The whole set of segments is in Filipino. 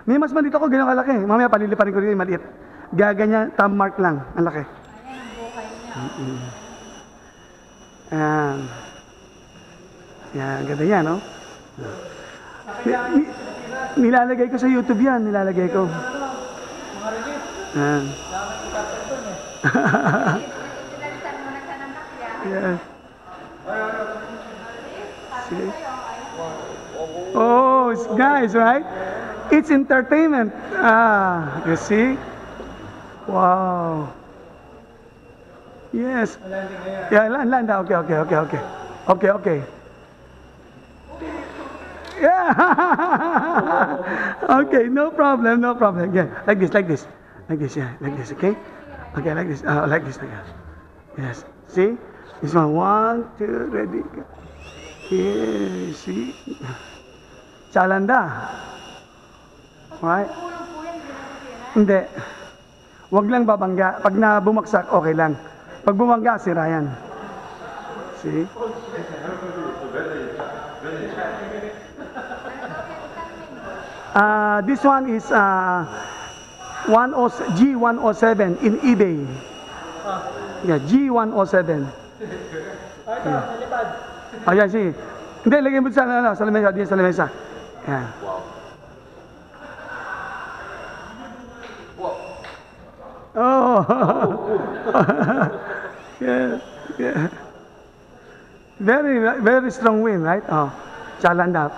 May mas maliit ako, ganyan kalaki. Mamaya paliliparin ko rin yung maliit. Gaganyan, thumb mark lang. Ang laki. Ayan ang buhay niya. Ayan. Yan, ganda yan, no? Nilalagay ko sa YouTube yan, nilalagay ko. Ayan. Yes. See? Oh, it's nice, right? It's entertainment. Ah, you see? Wow. Yes. Yeah, land. Okay. Yeah. Okay, no problem. Yeah, like this. Yeah, like this. Okay. Okay, like this. Like this. Yes. See? This one. 1, 2, ready. Here, see? Chalanda. Right? Hindi. Wag lang babangga. Pag bumagsak, okay lang. Pag bumangga, sira yan. See? This one is G107 in eBay. Yeah, G107. Yeah. Ayan, see. Hindi, lagyan mo sa lamesa. Diyan sa lamesa. Ayan. Oh. Yeah. Very strong wind, right? Oh. Chalanda.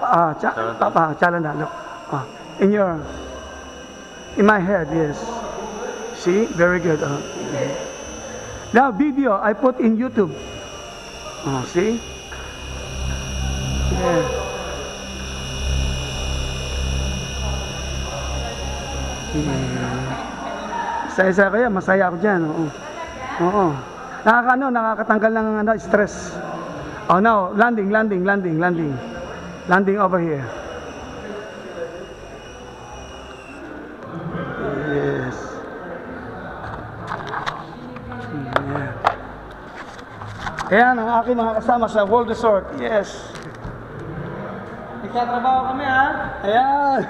Chalanda. Look. Oh. In my head, yes. See? Very good. Now, video I put in YouTube. Oh, see? Yeah. Saya-saya kaya, masaya ako dyan. Oo. Nakakatanggal ng stress. Oh, now, landing. Landing over here. Yes. Yeah. Ayan ang aking mga kasama sa World Resort. Yes. Nagtatrabaho kami, ha? Ayan.